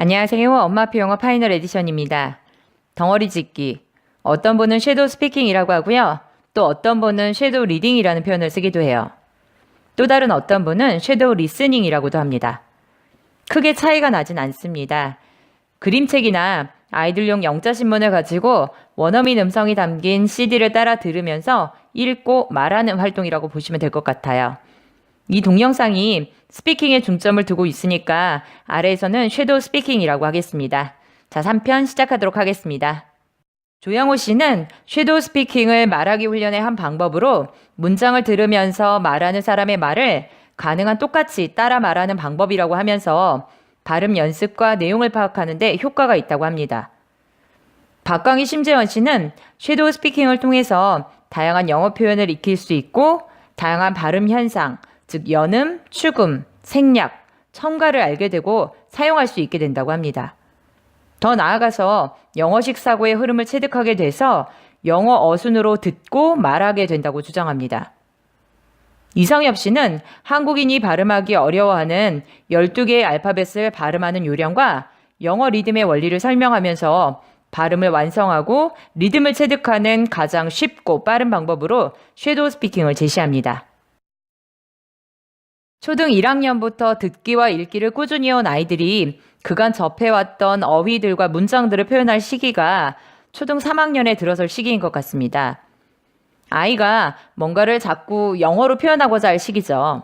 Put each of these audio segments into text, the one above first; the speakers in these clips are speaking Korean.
안녕하세요. 엄마표 영어 파이널 에디션입니다. 덩어리 짓기. 어떤 분은 섀도우 스피킹이라고 하고요. 또 어떤 분은 섀도우 리딩이라는 표현을 쓰기도 해요. 또 다른 어떤 분은 섀도우 리스닝이라고도 합니다. 크게 차이가 나진 않습니다. 그림책이나 아이들용 영자신문을 가지고 원어민 음성이 담긴 CD를 따라 들으면서 읽고 말하는 활동이라고 보시면 될 것 같아요. 이 동영상이 스피킹에 중점을 두고 있으니까 아래에서는 섀도우 스피킹이라고 하겠습니다. 자, 3편 시작하도록 하겠습니다. 조양호 씨는 섀도우 스피킹을 말하기 훈련의 한 방법으로 문장을 들으면서 말하는 사람의 말을 가능한 똑같이 따라 말하는 방법이라고 하면서 발음 연습과 내용을 파악하는 데 효과가 있다고 합니다. 박광희 심재원 씨는 섀도우 스피킹을 통해서 다양한 영어 표현을 익힐 수 있고 다양한 발음 현상, 즉 연음, 축음, 생략, 첨가를 알게 되고 사용할 수 있게 된다고 합니다. 더 나아가서 영어식 사고의 흐름을 체득하게 돼서 영어 어순으로 듣고 말하게 된다고 주장합니다. 이성엽 씨는 한국인이 발음하기 어려워하는 12개의 알파벳을 발음하는 요령과 영어 리듬의 원리를 설명하면서 발음을 완성하고 리듬을 체득하는 가장 쉽고 빠른 방법으로 섀도우 스피킹을 제시합니다. 초등 1학년부터 듣기와 읽기를 꾸준히 해온 아이들이 그간 접해왔던 어휘들과 문장들을 표현할 시기가 초등 3학년에 들어설 시기인 것 같습니다. 아이가 뭔가를 자꾸 영어로 표현하고자 할 시기죠.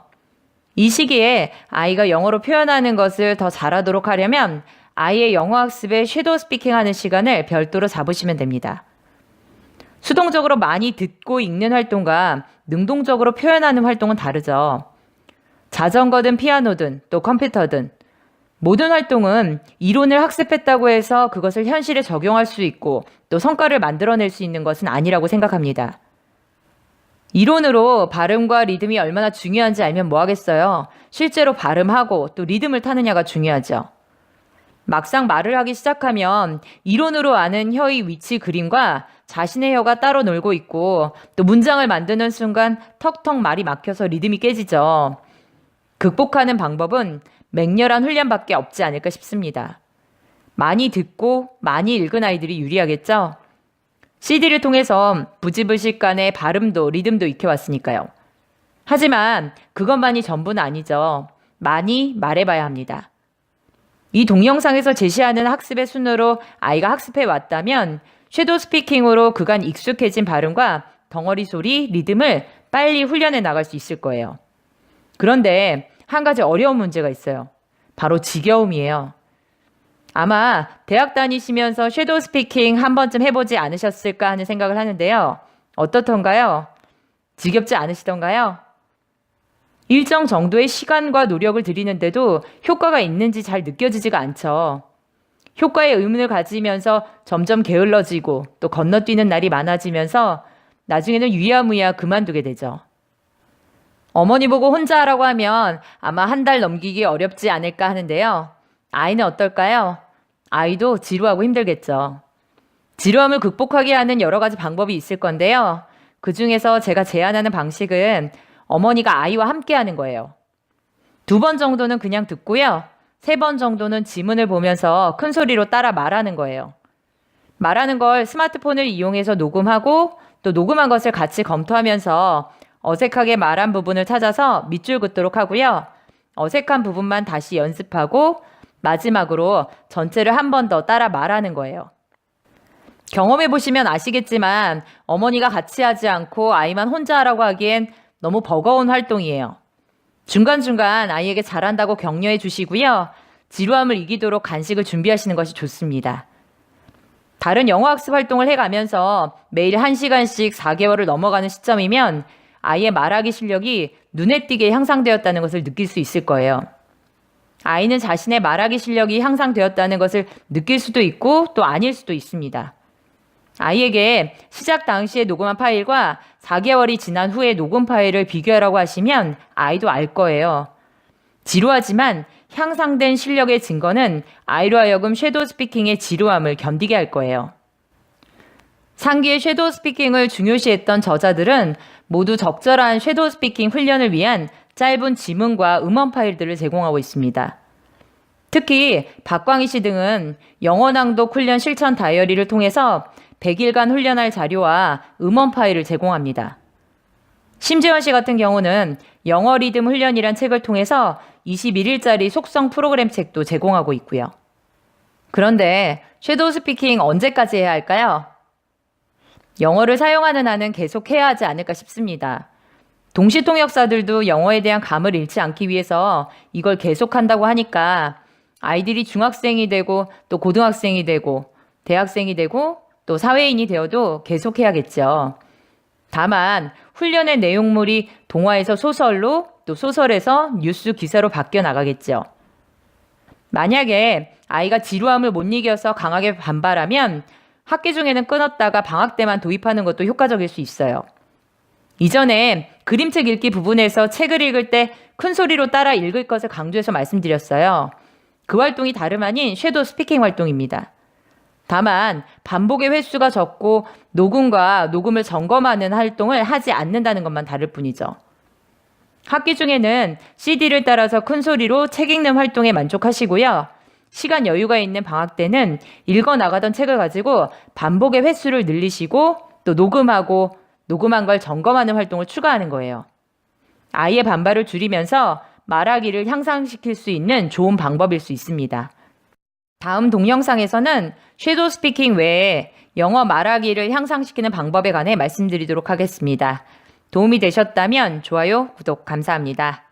이 시기에 아이가 영어로 표현하는 것을 더 잘하도록 하려면 아이의 영어 학습에 섀도우 스피킹 하는 시간을 별도로 잡으시면 됩니다. 수동적으로 많이 듣고 읽는 활동과 능동적으로 표현하는 활동은 다르죠. 자전거든 피아노든 또 컴퓨터든 모든 활동은 이론을 학습했다고 해서 그것을 현실에 적용할 수 있고 또 성과를 만들어낼 수 있는 것은 아니라고 생각합니다. 이론으로 발음과 리듬이 얼마나 중요한지 알면 뭐 하겠어요? 실제로 발음하고 또 리듬을 타느냐가 중요하죠. 막상 말을 하기 시작하면 이론으로 아는 혀의 위치 그림과 자신의 혀가 따로 놀고 있고 또 문장을 만드는 순간 턱턱 말이 막혀서 리듬이 깨지죠. 극복하는 방법은 맹렬한 훈련밖에 없지 않을까 싶습니다. 많이 듣고 많이 읽은 아이들이 유리하겠죠? CD를 통해서 부지불식간의 발음도 리듬도 익혀왔으니까요. 하지만 그것만이 전부는 아니죠. 많이 말해봐야 합니다. 이 동영상에서 제시하는 학습의 순으로 아이가 학습해 왔다면 섀도우 스피킹으로 그간 익숙해진 발음과 덩어리 소리, 리듬을 빨리 훈련해 나갈 수 있을 거예요. 그런데 한 가지 어려운 문제가 있어요. 바로 지겨움이에요. 아마 대학 다니시면서 섀도우 스피킹 한 번쯤 해보지 않으셨을까 하는 생각을 하는데요. 어떻던가요? 지겹지 않으시던가요? 일정 정도의 시간과 노력을 들이는데도 효과가 있는지 잘 느껴지지가 않죠. 효과에 의문을 가지면서 점점 게을러지고 또 건너뛰는 날이 많아지면서 나중에는 유야무야 그만두게 되죠. 어머니 보고 혼자 하라고 하면 아마 한 달 넘기기 어렵지 않을까 하는데요. 아이는 어떨까요? 아이도 지루하고 힘들겠죠. 지루함을 극복하게 하는 여러 가지 방법이 있을 건데요. 그 중에서 제가 제안하는 방식은 어머니가 아이와 함께 하는 거예요. 2번 정도는 그냥 듣고요. 3번 정도는 지문을 보면서 큰 소리로 따라 말하는 거예요. 말하는 걸 스마트폰을 이용해서 녹음하고 또 녹음한 것을 같이 검토하면서 어색하게 말한 부분을 찾아서 밑줄 긋도록 하고요. 어색한 부분만 다시 연습하고 마지막으로 전체를 한 번 더 따라 말하는 거예요. 경험해보시면 아시겠지만 어머니가 같이 하지 않고 아이만 혼자 하라고 하기엔 너무 버거운 활동이에요. 중간중간 아이에게 잘한다고 격려해 주시고요. 지루함을 이기도록 간식을 준비하시는 것이 좋습니다. 다른 영어 학습 활동을 해가면서 매일 1시간씩 4개월을 넘어가는 시점이면 아이의 말하기 실력이 눈에 띄게 향상되었다는 것을 느낄 수 있을 거예요. 아이는 자신의 말하기 실력이 향상되었다는 것을 느낄 수도 있고 또 아닐 수도 있습니다. 아이에게 시작 당시에 녹음한 파일과 4개월이 지난 후에 녹음 파일을 비교하라고 하시면 아이도 알 거예요. 지루하지만 향상된 실력의 증거는 아이로 하여금 섀도우 스피킹의 지루함을 견디게 할 거예요. 상기의 섀도우 스피킹을 중요시했던 저자들은 모두 적절한 섀도우 스피킹 훈련을 위한 짧은 지문과 음원 파일들을 제공하고 있습니다. 특히 박광희 씨 등은 영어 낭독 훈련 실천 다이어리를 통해서 100일간 훈련할 자료와 음원 파일을 제공합니다. 심지원 씨 같은 경우는 영어 리듬 훈련이란 책을 통해서 21일짜리 속성 프로그램 책도 제공하고 있고요. 그런데 섀도우 스피킹 언제까지 해야 할까요? 영어를 사용하는 한은 계속 해야 하지 않을까 싶습니다. 동시통역사들도 영어에 대한 감을 잃지 않기 위해서 이걸 계속한다고 하니까 아이들이 중학생이 되고 또 고등학생이 되고 대학생이 되고 또 사회인이 되어도 계속해야겠죠. 다만 훈련의 내용물이 동화에서 소설로 또 소설에서 뉴스 기사로 바뀌어 나가겠죠. 만약에 아이가 지루함을 못 이겨서 강하게 반발하면 학기 중에는 끊었다가 방학 때만 도입하는 것도 효과적일 수 있어요. 이전에 그림책 읽기 부분에서 책을 읽을 때 큰 소리로 따라 읽을 것을 강조해서 말씀드렸어요. 그 활동이 다름 아닌 섀도우 스피킹 활동입니다. 다만 반복의 횟수가 적고 녹음과 녹음을 점검하는 활동을 하지 않는다는 것만 다를 뿐이죠. 학기 중에는 CD를 따라서 큰 소리로 책 읽는 활동에 만족하시고요. 시간 여유가 있는 방학 때는 읽어 나가던 책을 가지고 반복의 횟수를 늘리시고 또 녹음하고 녹음한 걸 점검하는 활동을 추가하는 거예요. 아이의 반발을 줄이면서 말하기를 향상시킬 수 있는 좋은 방법일 수 있습니다. 다음 동영상에서는 섀도우 스피킹 외에 영어 말하기를 향상시키는 방법에 관해 말씀드리도록 하겠습니다. 도움이 되셨다면 좋아요, 구독 감사합니다.